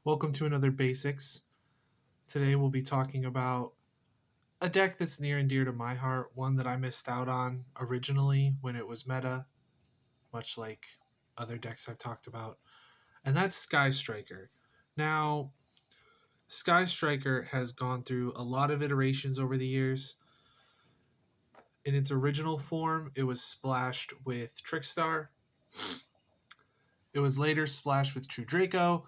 Welcome to another Basics. Today we'll be talking about a deck that's near and dear to my heart, one that I missed out on originally when it was meta, much like other decks I've talked about, and that's Sky Striker. Now, Sky Striker has gone through a lot of iterations over the years. In its original form, it was splashed with Trickstar. It was later splashed with True Draco.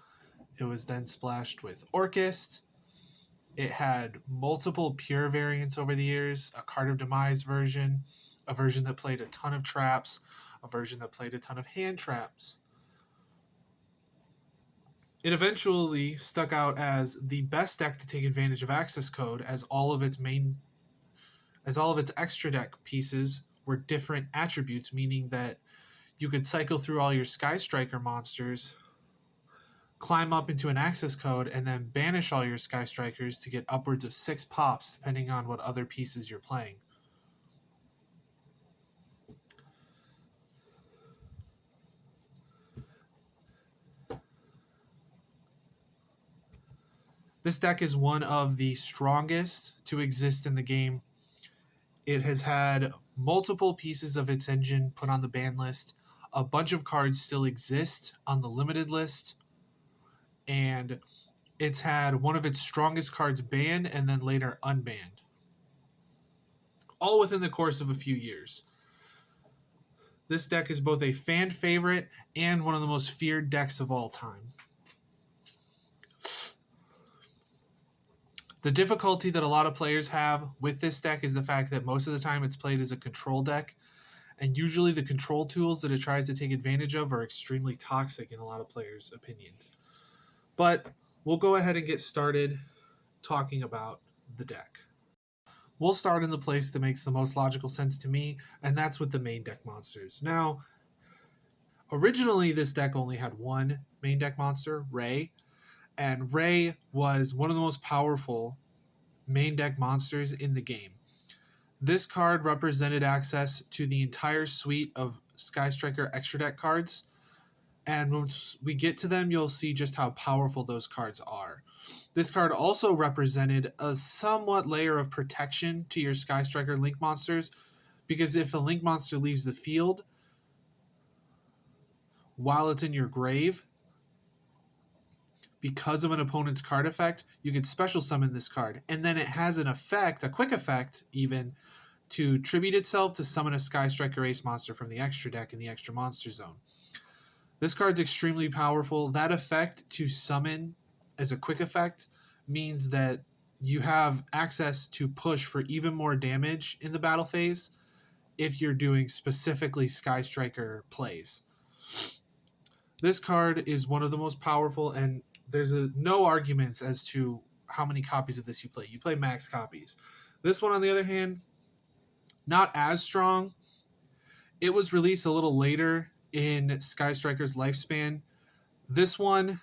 It was then splashed with Orcust. It had multiple pure variants over the years, a Card of Demise version, a version that played a ton of traps, a version that played a ton of hand traps. It eventually stuck out as the best deck to take advantage of access code, as all of its extra deck pieces were different attributes, meaning that you could cycle through all your Sky Striker monsters, climb up into an access code, and then banish all your Sky Strikers to get upwards of 6 pops, depending on what other pieces you're playing. This deck is one of the strongest to exist in the game. It has had multiple pieces of its engine put on the ban list. A bunch of cards still exist on the limited list. And it's had one of its strongest cards banned and then later unbanned. All within the course of a few years. This deck is both a fan favorite and one of the most feared decks of all time. The difficulty that a lot of players have with this deck is the fact that most of the time it's played as a control deck, and usually the control tools that it tries to take advantage of are extremely toxic in a lot of players' opinions. But we'll go ahead and get started talking about the deck. We'll start in the place that makes the most logical sense to me, and that's with the main deck monsters. Now, originally this deck only had one main deck monster, Ray, and Ray was one of the most powerful main deck monsters in the game. This card represented access to the entire suite of Sky Striker extra deck cards, and once we get to them, you'll see just how powerful those cards are. This card also represented a somewhat layer of protection to your Sky Striker Link monsters, because if a Link monster leaves the field while it's in your grave, because of an opponent's card effect, you can special summon this card. And then it has an effect, a quick effect even, to tribute itself to summon a Sky Striker Ace monster from the extra deck in the extra monster zone. This card's extremely powerful. That effect to summon as a quick effect means that you have access to push for even more damage in the battle phase if you're doing specifically Sky Striker plays. This card is one of the most powerful, and there's no arguments as to how many copies of this you play. You play max copies. This one, on the other hand, not as strong. It was released a little later in Sky Striker's lifespan. This one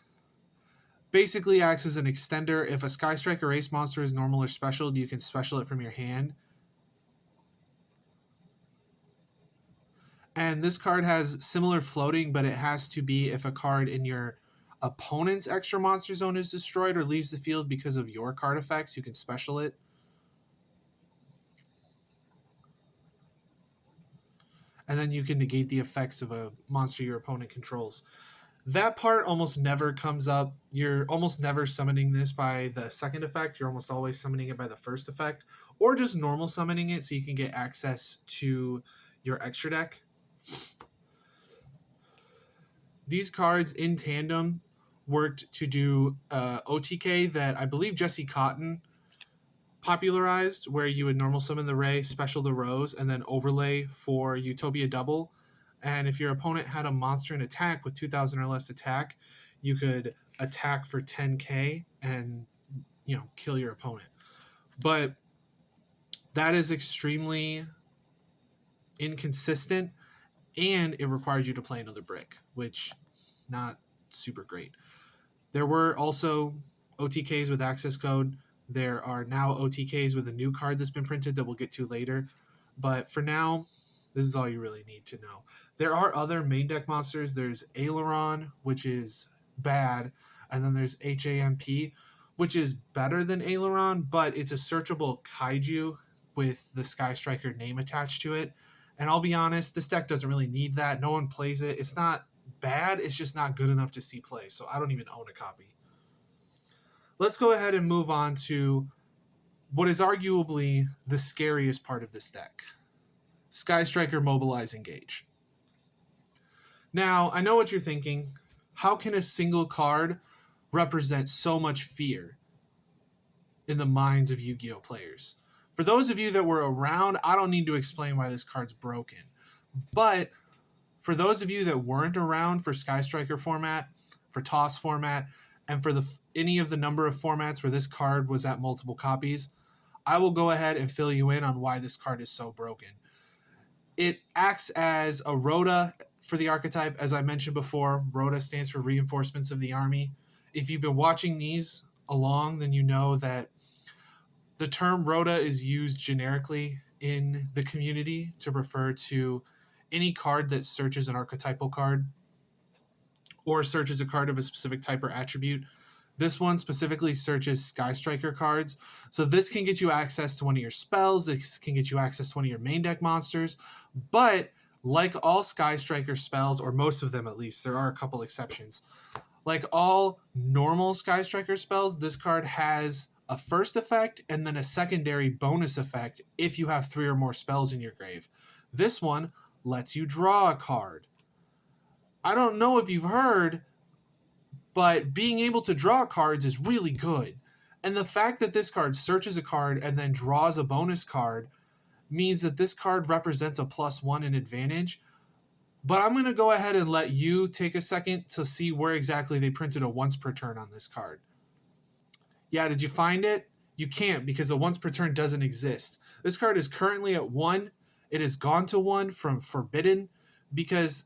basically acts as an extender. If a Sky Striker Ace monster is normal or special, you can special it from your hand. And this card has similar floating, but it has to be if a card in your opponent's extra monster zone is destroyed or leaves the field because of your card effects, you can special it. And then you can negate the effects of a monster your opponent controls. That part almost never comes up. You're almost never summoning this by the second effect. You're almost always summoning it by the first effect, or just normal summoning it so you can get access to your extra deck. These cards in tandem worked to do OTK that I believe Jesse Cotton popularized, where you would normal summon the Ray, special the Rose, and then overlay for Utopia Double. And if your opponent had a monster in attack with 2,000 or less attack, you could attack for 10k and kill your opponent. But that is extremely inconsistent, and it requires you to play another brick, which not super great. There were also OTKs with access code. There are now OTKs with a new card that's been printed that we'll get to later. But for now, this is all you really need to know. There are other main deck monsters. There's Aileron, which is bad. And then there's HAMP, which is better than Aileron, but it's a searchable kaiju with the Sky Striker name attached to it. And I'll be honest, this deck doesn't really need that. No one plays it. It's not bad, it's just not good enough to see play, so I don't even own a copy. Let's go ahead and move on to what is arguably the scariest part of this deck. Sky Striker Mobilize Engage. Now, I know what you're thinking. How can a single card represent so much fear in the minds of Yu-Gi-Oh players? For those of you that were around, I don't need to explain why this card's broken. But for those of you that weren't around for Sky Striker format, for TOS format, and for any of the number of formats where this card was at multiple copies, I will go ahead and fill you in on why this card is so broken. It acts as a Rhoda for the archetype. As I mentioned before, Rhoda stands for Reinforcements of the Army. If you've been watching these along, then you know that the term Rhoda is used generically in the community to refer to any card that searches an archetypal card or searches a card of a specific type or attribute. This one specifically searches Sky Striker cards. So this can get you access to one of your spells. This can get you access to one of your main deck monsters. But like all Sky Striker spells, or most of them at least, there are a couple exceptions. Like all normal Sky Striker spells, this card has a first effect and then a secondary bonus effect if you have 3 or more spells in your grave. This one lets you draw a card. I don't know if you've heard, but being able to draw cards is really good. And the fact that this card searches a card and then draws a bonus card means that this card represents a +1 in advantage. But I'm going to go ahead and let you take a second to see where exactly they printed a once per turn on this card. Yeah, did you find it? You can't, because a once per turn doesn't exist. This card is currently at 1. It has gone to 1 from Forbidden because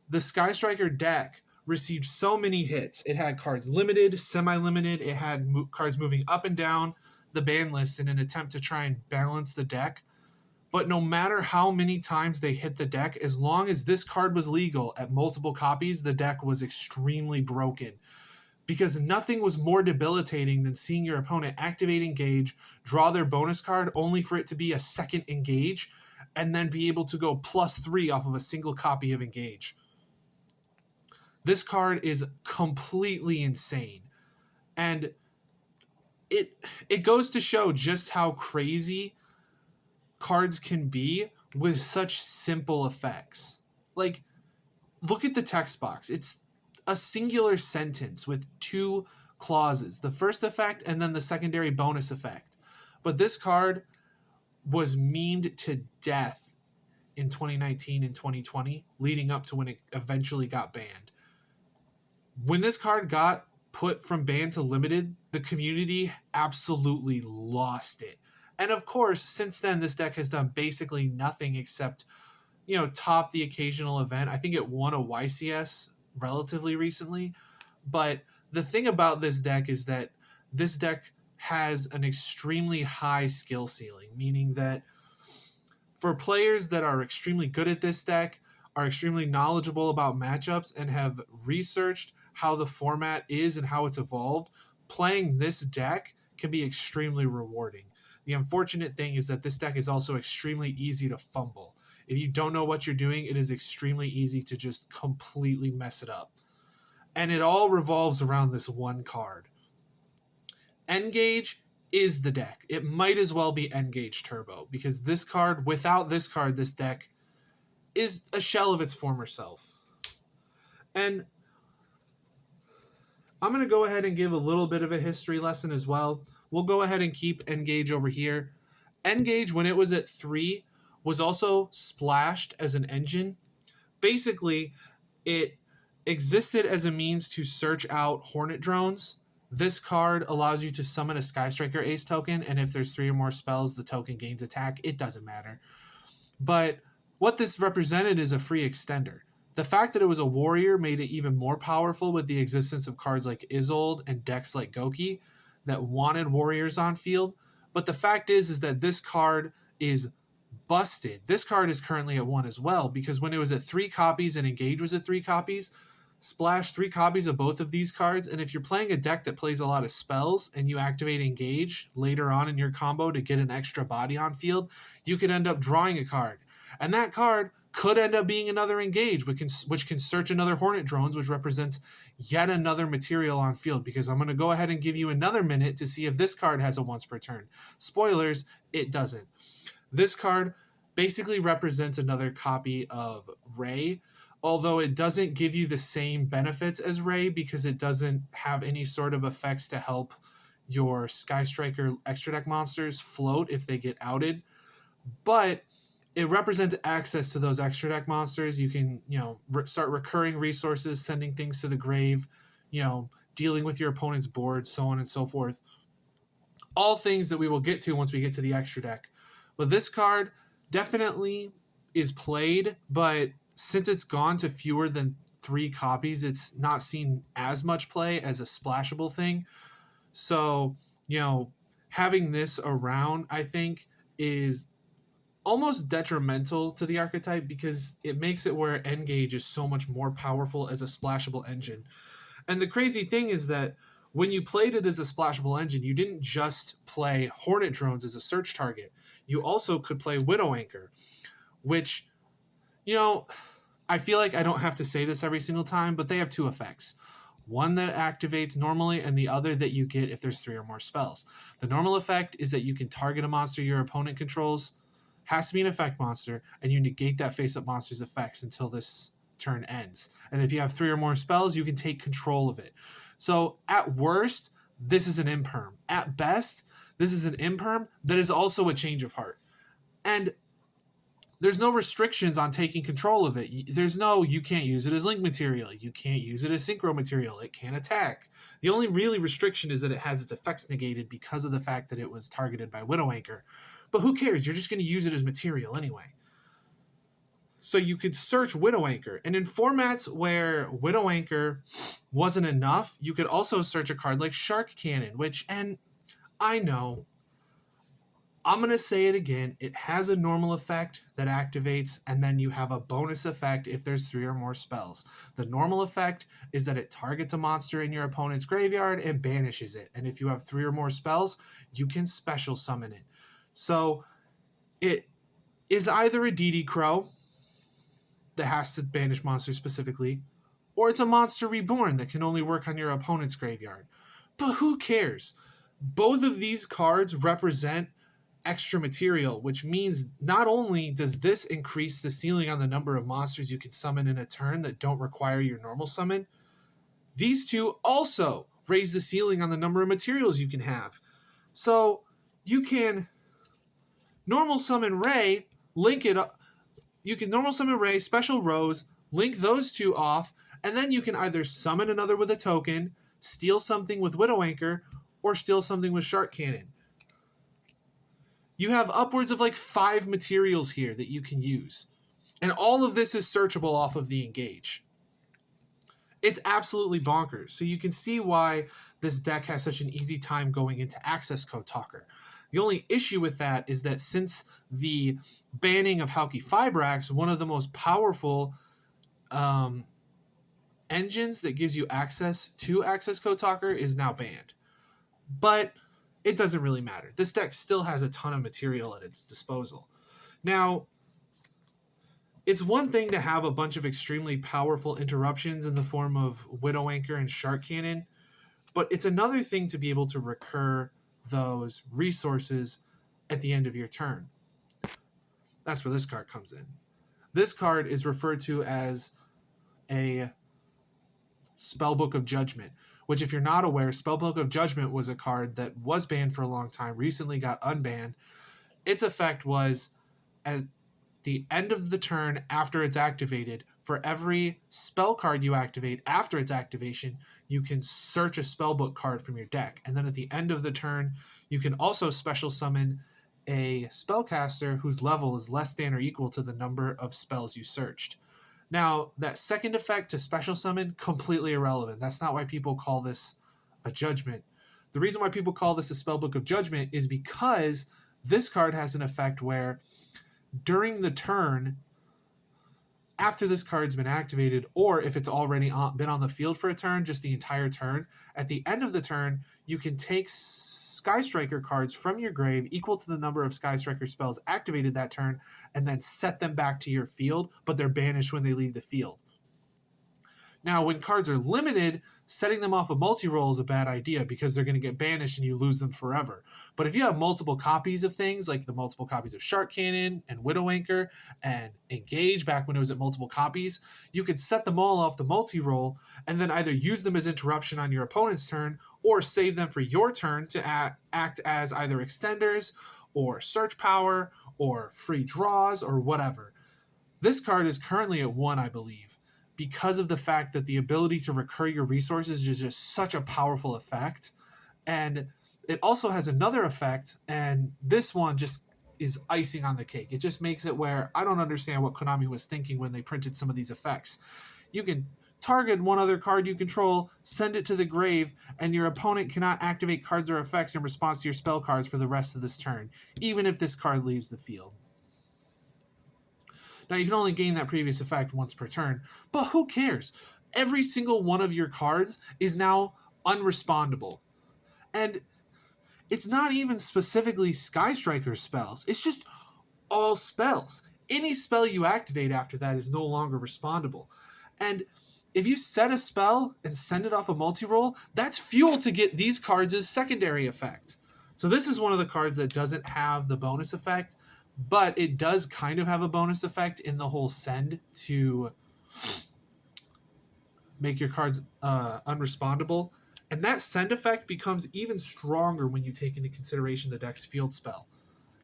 the Sky Striker deck received so many hits. It had cards limited, semi-limited. It had cards moving up and down the ban list in an attempt to try and balance the deck. But no matter how many times they hit the deck, as long as this card was legal at multiple copies, the deck was extremely broken. Because nothing was more debilitating than seeing your opponent activate Engage, draw their bonus card, only for it to be a second Engage, and then be able to go +3 off of a single copy of Engage. This card is completely insane. And it goes to show just how crazy cards can be with such simple effects. Like, look at the text box. It's a singular sentence with 2 clauses, the first effect and then the secondary bonus effect. But this card was memed to death in 2019 and 2020, leading up to when it eventually got banned. When this card got put from banned to limited, the community absolutely lost it. And of course, since then, this deck has done basically nothing except, top the occasional event. I think it won a YCS relatively recently. But the thing about this deck is that this deck has an extremely high skill ceiling, meaning that for players that are extremely good at this deck, are extremely knowledgeable about matchups, and have researched how the format is and how it's evolved, playing this deck can be extremely rewarding. The unfortunate thing is that this deck is also extremely easy to fumble. If you don't know what you're doing, it is extremely easy to just completely mess it up. And it all revolves around this one card. Engage is the deck. It might as well be Engage Turbo, because this card, without this card, this deck is a shell of its former self. And I'm going to go ahead and give a little bit of a history lesson as well. We'll go ahead and keep Engage over here. Engage, when it was at 3, was also splashed as an engine. Basically, it existed as a means to search out Hornet drones. This card allows you to summon a Sky Striker Ace token, and if there's 3 or more spells, the token gains attack. It doesn't matter. But what this represented is a free extender. The fact that it was a warrior made it even more powerful with the existence of cards like Isolde and decks like Goki that wanted warriors on field. But the fact is that this card is busted. This card is currently at 1 as well, because when it was at 3 copies and Engage was at 3 copies, splash 3 copies of both of these cards, and if you're playing a deck that plays a lot of spells and you activate Engage later on in your combo to get an extra body on field, you could end up drawing a card. And that card could end up being another Engage, which can search another Hornet Drones, which represents yet another material on field, because I'm going to go ahead and give you another minute to see if this card has a once per turn. Spoilers, it doesn't. This card basically represents another copy of Ray, although it doesn't give you the same benefits as Ray because it doesn't have any sort of effects to help your Sky Striker extra deck monsters float if they get outed. But it represents access to those extra deck monsters. You can, start recurring resources, sending things to the grave, dealing with your opponent's board, so on and so forth. All things that we will get to once we get to the extra deck. But this card definitely is played, but since it's gone to fewer than 3 copies, it's not seen as much play as a splashable thing. So, having this around, I think, is almost detrimental to the archetype because it makes it where Engage is so much more powerful as a splashable engine. And the crazy thing is that when you played it as a splashable engine, you didn't just play Hornet Drones as a search target. You also could play Widow Anchor, which, I feel like I don't have to say this every single time, but they have 2 effects. One that activates normally and the other that you get if there's 3 or more spells. The normal effect is that you can target a monster your opponent controls, has to be an effect monster, and you negate that face-up monster's effects until this turn ends. And if you have 3 or more spells, you can take control of it. So at worst, this is an imperm. At best, this is an imperm that is also a change of heart. And there's no restrictions on taking control of it. There's no, you can't use it as link material. You can't use it as synchro material. It can't attack. The only really restriction is that it has its effects negated because of the fact that it was targeted by Widow Anchor. But who cares? You're just going to use it as material anyway. So you could search Widow Anchor. And in formats where Widow Anchor wasn't enough, you could also search a card like Shark Cannon, which, and I know, I'm going to say it again, it has a normal effect that activates, and then you have a bonus effect if there's 3 or more spells. The normal effect is that it targets a monster in your opponent's graveyard and banishes it. And if you have 3 or more spells, you can special summon it. So it is either a DD Crow that has to banish monsters specifically, or it's a monster reborn that can only work on your opponent's graveyard. But who cares? Both of these cards represent extra material, which means not only does this increase the ceiling on the number of monsters you can summon in a turn that don't require your normal summon, these 2 also raise the ceiling on the number of materials you can have. So you can normal summon Ray, link it up. You can normal summon Ray, special Rose, link those 2 off, and then you can either summon another with a token, steal something with Widow Anchor, or steal something with Shark Cannon. You have upwards of like 5 materials here that you can use. And all of this is searchable off of the Engage. It's absolutely bonkers. So you can see why this deck has such an easy time going into Access Code Talker. The only issue with that is that since the banning of Halqifibrax, one of the most powerful engines that gives you access to Access Code Talker is now banned. But it doesn't really matter. This deck still has a ton of material at its disposal. Now, it's one thing to have a bunch of extremely powerful interruptions in the form of Widow Anchor and Shark Cannon, but it's another thing to be able to recur those resources at the end of your turn. That's where this card comes in. This card is referred to as a Spellbook of Judgment, which, if you're not aware, Spellbook of Judgment was a card that was banned for a long time, recently got unbanned. Its effect was at the end of the turn after it's activated, for every spell card you activate after its activation, you can search a spellbook card from your deck. And then at the end of the turn, you can also special summon a spellcaster whose level is less than or equal to the number of spells you searched. Now, that second effect to special summon, completely irrelevant. That's not why people call this a judgment. The reason why people call this a Spellbook of Judgment is because this card has an effect where during the turn, after this card's been activated, or if it's already been on the field for a turn, just the entire turn, at the end of the turn, you can take Sky Striker cards from your grave equal to the number of Sky Striker spells activated that turn, and then set them back to your field, but they're banished when they leave the field. Now, when cards are limited, setting them off a multi-roll is a bad idea because they're going to get banished and you lose them forever. But if you have multiple copies of things, like the multiple copies of Shark Cannon and Widowmaker and Engage back when it was at multiple copies, you could set them all off the multi-roll and then either use them as interruption on your opponent's turn or save them for your turn to act as either extenders or search power or free draws or whatever. This card is currently at 1, I believe, because of the fact that the ability to recur your resources is just such a powerful effect. And it also has another effect, and this one just is icing on the cake. It just makes it where I don't understand what Konami was thinking when they printed some of these effects. You can target one other card you control, send it to the grave, and your opponent cannot activate cards or effects in response to your spell cards for the rest of this turn, even if this card leaves the field. Now, you can only gain that previous effect once per turn, but who cares? Every single one of your cards is now unrespondable. And it's not even specifically Sky Striker spells. It's just all spells. Any spell you activate after that is no longer respondable. And if you set a spell and send it off a multi-roll, that's fuel to get these cards as secondary effect. So this is one of the cards that doesn't have the bonus effect, but it does kind of have a bonus effect in the whole send to make your cards unrespondable. And that send effect becomes even stronger when you take into consideration the deck's field spell.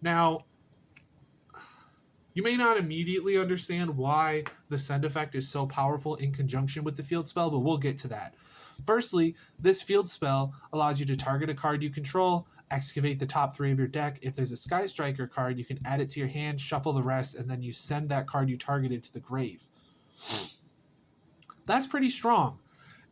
Now, you may not immediately understand why the send effect is so powerful in conjunction with the field spell, but we'll get to that. Firstly, this field spell allows you to target a card you control, excavate the top 3 of your deck. If there's a Sky Striker card, you can add it to your hand, shuffle the rest, and then you send that card you targeted to the grave. That's pretty strong.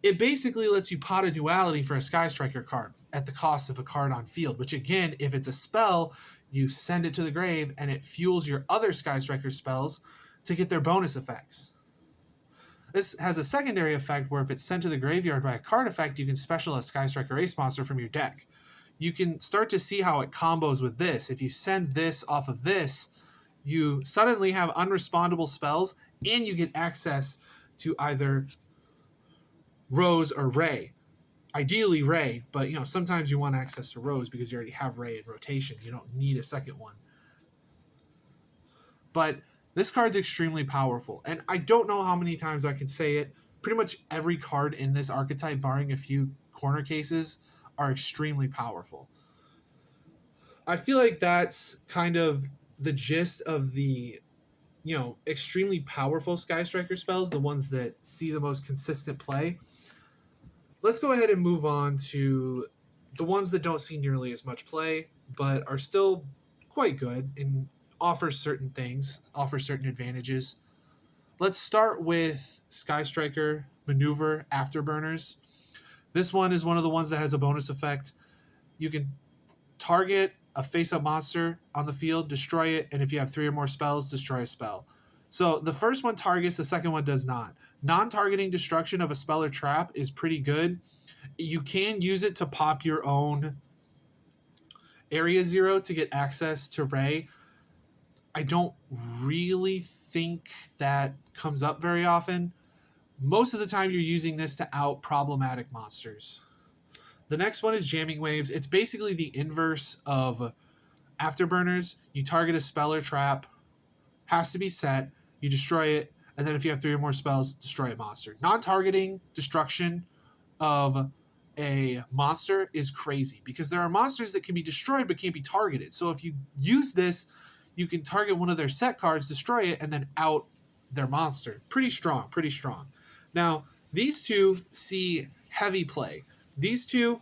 It basically lets you pot a duality for a Sky Striker card at the cost of a card on field, which again, if it's a spell, you send it to the grave and it fuels your other Sky Striker spells to get their bonus effects. This has a secondary effect where if it's sent to the graveyard by a card effect, you can special a Sky Striker Ace monster from your deck. You can start to see how it combos with this. If you send this off of this, you suddenly have unrespondable spells and you get access to either Rose or Ray. Ideally Ray, but sometimes you want access to Rose because you already have Ray in rotation. You don't need a second one. But this card's extremely powerful, and I don't know how many times I can say it. Pretty much every card in this archetype, barring a few corner cases, are extremely powerful. I feel like that's kind of the gist of the extremely powerful Sky Striker spells, the ones that see the most consistent play. Let's go ahead and move on to the ones that don't see nearly as much play, but are still quite good and offer certain things, offer certain advantages. Let's start with Sky Striker Maneuver Afterburners. This one is one of the ones that has a bonus effect. You can target a face-up monster on the field, destroy it, and if you have 3 or more spells, destroy a spell. So the first one targets, the second one does not. Non-targeting destruction of a spell or trap is pretty good. You can use it to pop your own Area 0 to get access to Ray. I don't really think that comes up very often. Most of the time you're using this to out problematic monsters. The next one is Jamming Waves. It's basically the inverse of Afterburners. You target a spell or trap, has to be set, you destroy it, and then if you have 3 or more spells, destroy a monster. Non-targeting destruction of a monster is crazy because there are monsters that can be destroyed but can't be targeted. So if you use this, you can target one of their set cards, destroy it, and then out their monster. Pretty strong, pretty strong. Now, these two see heavy play. These two,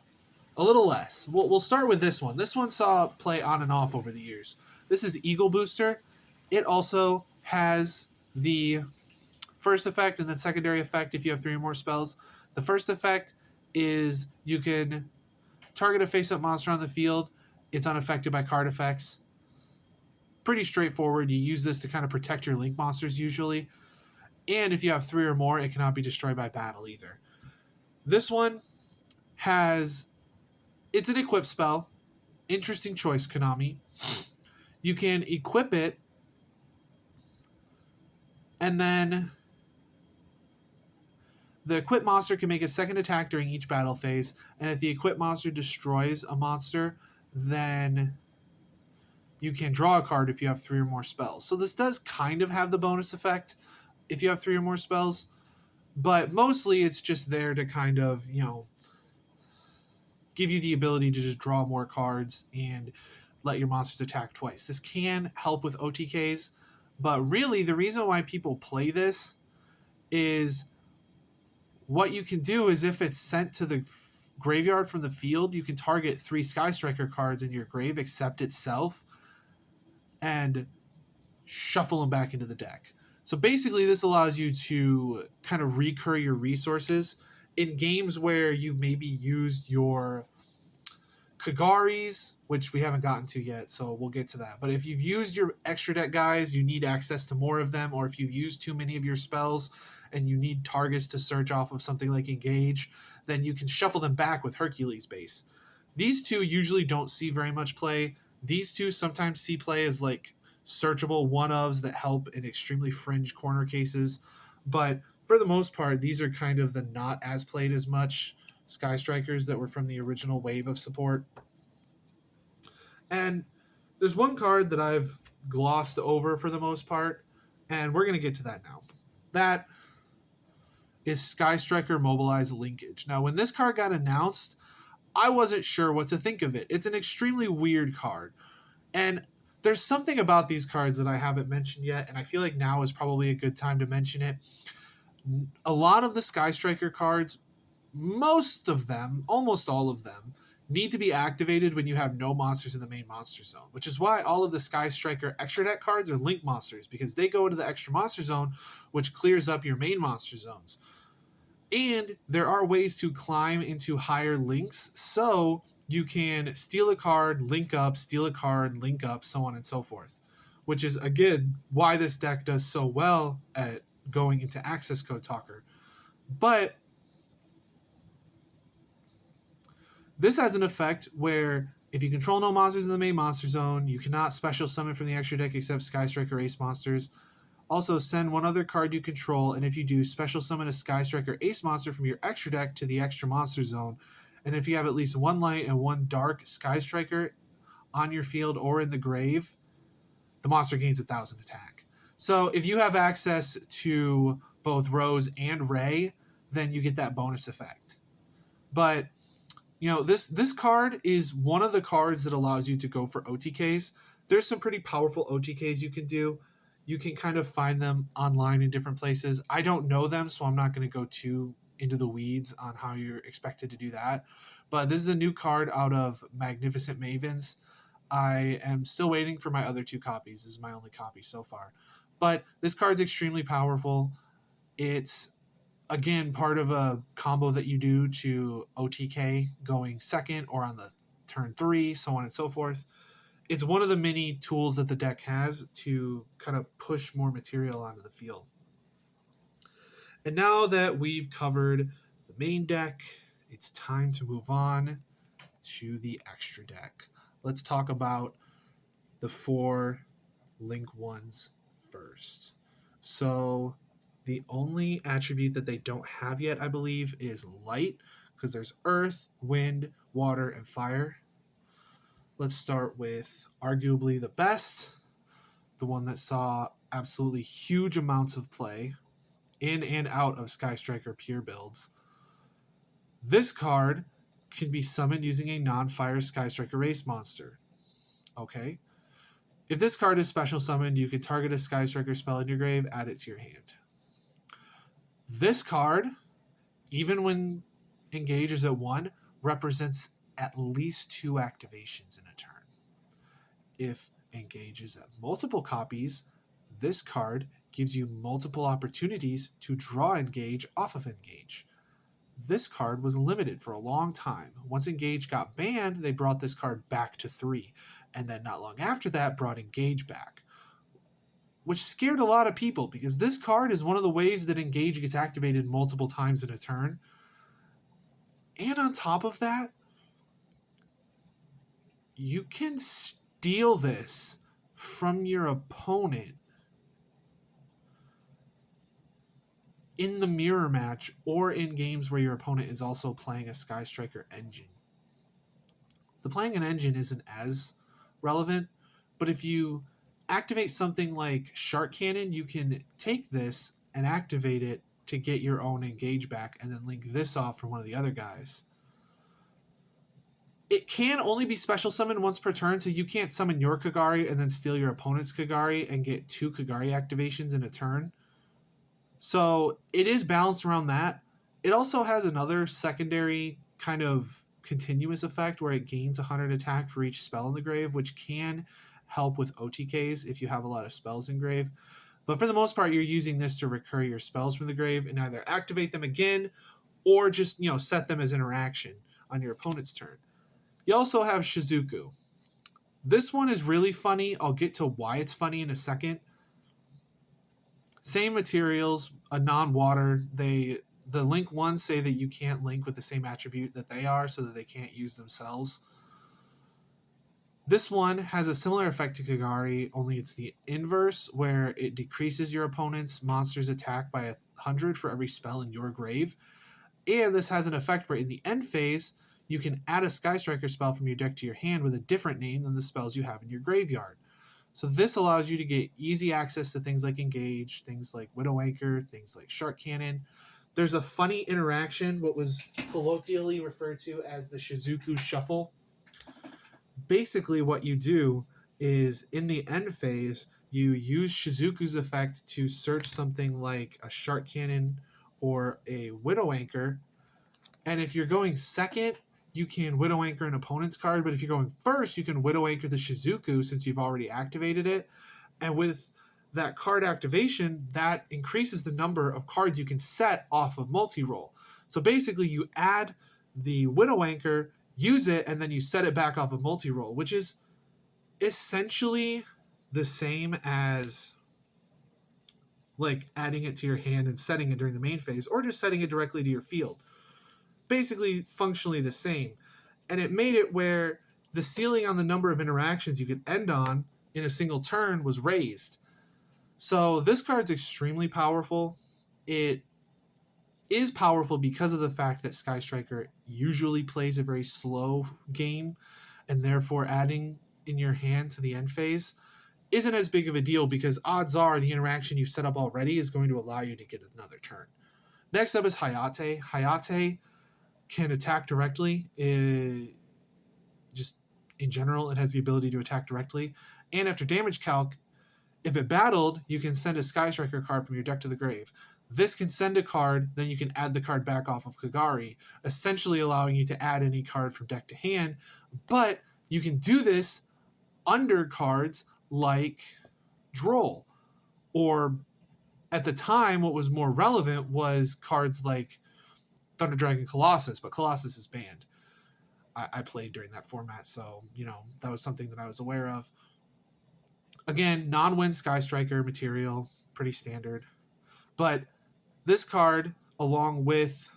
a little less. We'll start with this one. This one saw play on and off over the years. This is Eagle Booster. It also has the first effect and then secondary effect if you have 3 or more spells. The first effect is you can target a face-up monster on the field. It's unaffected by card effects. Pretty straightforward. You use this to kind of protect your link monsters usually. And if you have 3 or more, it cannot be destroyed by battle either. This one has... It's an equip spell. Interesting choice, Konami. You can equip it, and then the equipped monster can make a second attack during each battle phase, and if the equipped monster destroys a monster, then you can draw a card if you have 3 or more spells. So this does kind of have the bonus effect if you have 3 or more spells, but mostly it's just there to kind of, give you the ability to just draw more cards and let your monsters attack twice. This can help with OTKs, but really the reason why people play this is what you can do is if it's sent to the graveyard from the field, you can target 3 Sky Striker cards in your grave, except itself, and shuffle them back into the deck. So basically this allows you to kind of recur your resources in games where you've maybe used your Kagaris, which we haven't gotten to yet, so we'll get to that. But if you've used your extra deck guys, you need access to more of them, or if you've used too many of your spells and you need targets to search off of something like Engage, then you can shuffle them back with Hercules base. These two usually don't see very much play. These two sometimes see play as like searchable one-ofs that help in extremely fringe corner cases, but for the most part, these are kind of the not as played as much Sky Strikers that were from the original wave of support. And there's one card that I've glossed over for the most part, and we're going to get to that now. That is Sky Striker Mobilize Linkage. Now, when this card got announced, I wasn't sure what to think of it. It's an extremely weird card, and there's something about these cards that I haven't mentioned yet, and I feel like now is probably a good time to mention it. A lot of the Sky Striker cards, most of them, almost all of them, need to be activated when you have no monsters in the main monster zone, which is why all of the Sky Striker extra deck cards are link monsters, because they go into the extra monster zone, which clears up your main monster zones. And there are ways to climb into higher links, so you can steal a card, link up, steal a card, link up, so on and so forth, which is, again, why this deck does so well at going into Access Code Talker. But this has an effect where if you control no monsters in the main monster zone, you cannot special summon from the extra deck except Sky Striker Ace monsters. Also, send one other card you control, and if you do, special summon a Sky Striker Ace monster from your extra deck to the extra monster zone. And if you have at least 1 light and 1 dark Sky Striker on your field or in the grave, the monster gains 1,000 attack. So if you have access to both Rose and Ray, then you get that bonus effect. But this card is one of the cards that allows you to go for OTKs. There's some pretty powerful OTKs you can do. You can kind of find them online in different places. I don't know them, so I'm not going to go too into the weeds on how you're expected to do that. But this is a new card out of Magnificent Mavens. I am still waiting for my other 2 copies. This is my only copy so far. But this card's extremely powerful. It's, again, part of a combo that you do to OTK going second or on the turn 3, so on and so forth. It's one of the many tools that the deck has to kind of push more material onto the field. And now that we've covered the main deck, it's time to move on to the extra deck. Let's talk about the 4 link ones first. So the only attribute that they don't have yet, I believe, is light, because there's earth, wind, water, and fire. Let's start with arguably the best, the one that saw absolutely huge amounts of play in and out of Sky Striker pure builds. This card can be summoned using a non-fire Sky Striker Ace monster. Okay. If this card is special summoned, you can target a Sky Striker spell in your grave, add it to your hand. This card, even when Engage is at 1, represents at least 2 activations in a turn. If Engage is at multiple copies, this card gives you multiple opportunities to draw Engage off of Engage. This card was limited for a long time. Once Engage got banned, they brought this card back to 3, and then not long after that brought Engage back. which scared a lot of people because this card is one of the ways that Engage gets activated multiple times in a turn. And on top of that, you can steal this from your opponent in the mirror match or in games where your opponent is also playing a Sky Striker engine. The playing an engine isn't as relevant, but if you activate something like Shark Cannon, you can take this and activate it to get your own Engage back and then link this off from one of the other guys. It can only be special summoned once per turn, so you can't summon your Kagari and then steal your opponent's Kagari and get 2 Kagari activations in a turn. So it is balanced around that. It also has another secondary kind of continuous effect where it gains 100 attack for each spell in the grave, which can help with OTKs if you have a lot of spells in grave. But for the most part, you're using this to recur your spells from the grave and either activate them again or just, set them as interaction on your opponent's turn. You also have Shizuku. This one is really funny. I'll get to why it's funny in a second. Same materials, a non-water. The link ones say that you can't link with the same attribute that they are, so that they can't use themselves. This one has a similar effect to Kagari, only it's the inverse, where it decreases your opponent's monster's attack by 100 for every spell in your grave. And this has an effect where in the end phase, you can add a Sky Striker spell from your deck to your hand with a different name than the spells you have in your graveyard. So this allows you to get easy access to things like Engage, things like Widow Anchor, things like Shark Cannon. There's a funny interaction, what was colloquially referred to as the Shizuku Shuffle. Basically, what you do is in the end phase, you use Shizuku's effect to search something like a Shark Cannon or a Widow Anchor. And if you're going second, you can Widow Anchor an opponent's card. But if you're going first, you can Widow Anchor the Shizuku since you've already activated it. And with that card activation, that increases the number of cards you can set off of multi-roll. So basically, you add the Widow Anchor, use it, and then you set it back off of multi-roll, which is essentially the same as like adding it to your hand and setting it during the main phase, or just setting it directly to your field. Basically, functionally the same. And it made it where the ceiling on the number of interactions you could end on in a single turn was raised. So this card's extremely powerful. It is powerful because of the fact that Sky Striker usually plays a very slow game, and therefore adding in your hand to the end phase isn't as big of a deal because odds are the interaction you've set up already is going to allow you to get another turn. Next up is Hayate. Hayate can attack directly. Just in general, it has the ability to attack directly. And after damage calc, if it battled, you can send a Sky Striker card from your deck to the grave. This can send a card, then you can add the card back off of Kagari, essentially allowing you to add any card from deck to hand. But you can do this under cards like Droll. Or at the time, what was more relevant was cards like Thunder Dragon Colossus, but Colossus is banned. I played during that format, so, that was something that I was aware of. Again, non-win Sky Striker material, pretty standard. But this card, along with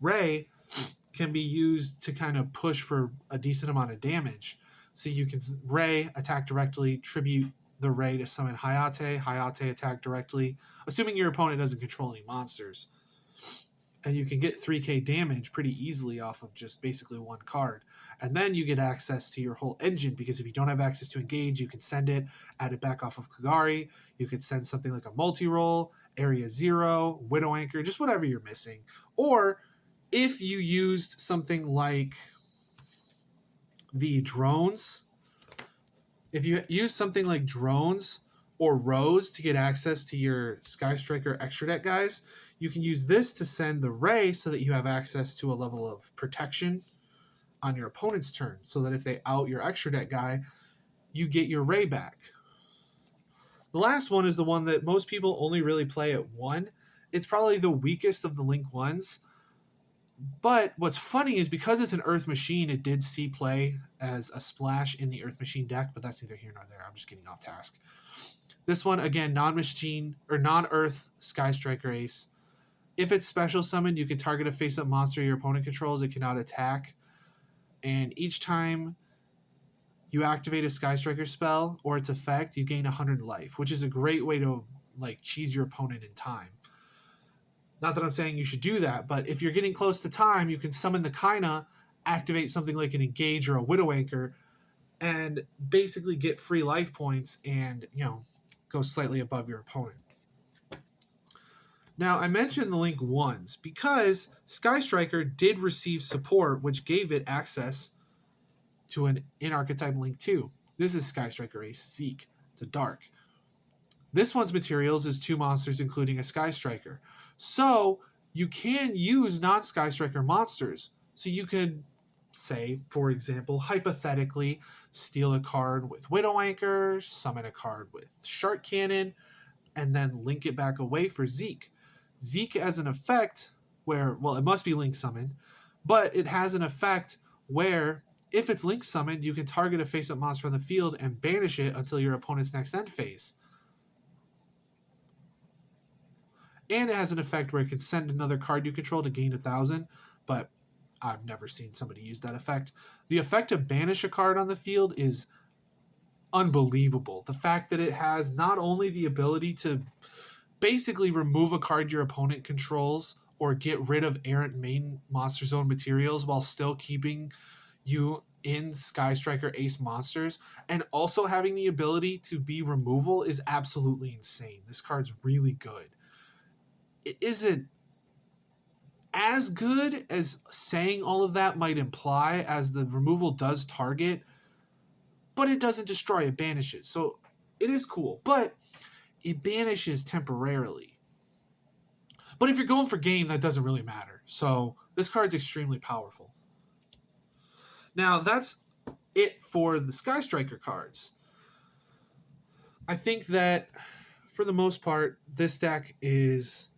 Ray, can be used to kind of push for a decent amount of damage. So you can Ray attack directly, tribute the Ray to summon Hayate, Hayate attack directly, assuming your opponent doesn't control any monsters. And you can get 3k damage pretty easily off of just basically one card. And then you get access to your whole engine, because if you don't have access to Engage, you can send it, add it back off of Kagari. You could send something like a multi-roll, Area 0, Widow Anchor, just whatever you're missing. Or if you used something like the drones, if you use something like drones or Rose to get access to your Sky Striker extra deck guys, you can use this to send the Ray so that you have access to a level of protection on your opponent's turn, so that if they out your extra deck guy, you get your Ray back. The last one is the one that most people only really play at 1. It's probably the weakest of the Link ones. But what's funny is because it's an Earth Machine, it did see play as a splash in the Earth Machine deck, but that's neither here nor there. I'm just getting off task. This one, again, non-machine or non-Earth Sky Striker Ace. If it's special summoned, you can target a face-up monster your opponent controls. It cannot attack. And each time you activate a Sky Striker spell or its effect, you gain 100 life, which is a great way to like cheese your opponent in time. Not that I'm saying you should do that, but if you're getting close to time, you can summon the Kaina, activate something like an Engage or a Widow Anchor, and basically get free life points and, go slightly above your opponent. Now, I mentioned the Link 1s because Sky Striker did receive support, which gave it access to an in-archetype Link 2. This is Sky Striker Ace Zeke. It's a dark. This one's materials is 2 monsters, including a Sky Striker. So you can use non-Sky Striker monsters. So you could say, for example, hypothetically, steal a card with Widow Anchor, summon a card with Shark Cannon, and then link it back away for Zeke. Zeke has an effect where, well, it must be link summoned, but it has an effect where if it's link summoned, you can target a face-up monster on the field and banish it until your opponent's next end phase. And it has an effect where it can send another card you control to gain 1,000, but I've never seen somebody use that effect. The effect to banish a card on the field is unbelievable. The fact that it has not only the ability to basically remove a card your opponent controls or get rid of errant main Monster Zone materials while still keeping you in Sky Striker Ace monsters, and also having the ability to be removal is absolutely insane. This card's really good. It isn't as good as saying all of that might imply, as the removal does target, but it doesn't destroy, it banishes. So it is cool, but it banishes temporarily. But if you're going for game, that doesn't really matter. So this card's extremely powerful. Now, that's it for the Sky Striker cards. I think that, for the most part, this deck is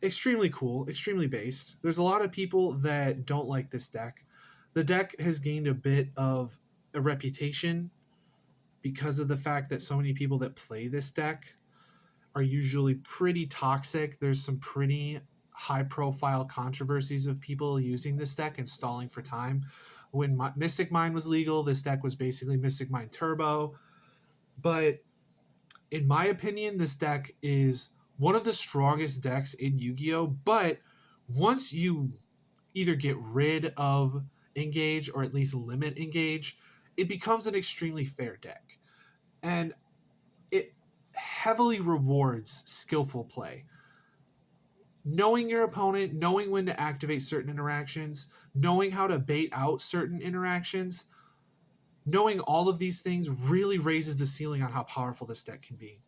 extremely cool, extremely based. There's a lot of people that don't like this deck. The deck has gained a bit of a reputation because of the fact that so many people that play this deck are usually pretty toxic. There's some pretty high-profile controversies of people using this deck and stalling for time. When Mystic Mine was legal, this deck was basically Mystic Mine Turbo. But in my opinion, this deck is one of the strongest decks in Yu-Gi-Oh! But once you either get rid of Engage or at least limit Engage, it becomes an extremely fair deck. And it heavily rewards skillful play. Knowing your opponent, knowing when to activate certain interactions, knowing how to bait out certain interactions, knowing all of these things really raises the ceiling on how powerful this deck can be.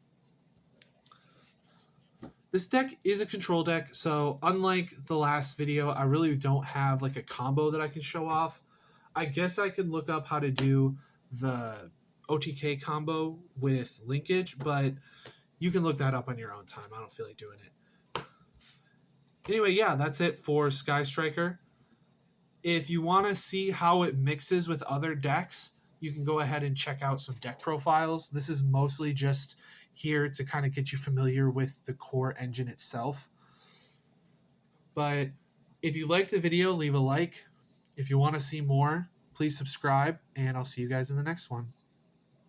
This deck is a control deck, so unlike the last video, I really don't have like a combo that I can show off. I guess I could look up how to do the OTK combo with linkage, but you can look that up on your own time. I don't feel like doing it. Anyway, yeah, that's it for Sky Striker. If you want to see how it mixes with other decks, you can go ahead and check out some deck profiles. This is mostly just here to kind of get you familiar with the core engine itself. But if you liked the video, leave a like. If you want to see more, please subscribe, and I'll see you guys in the next one.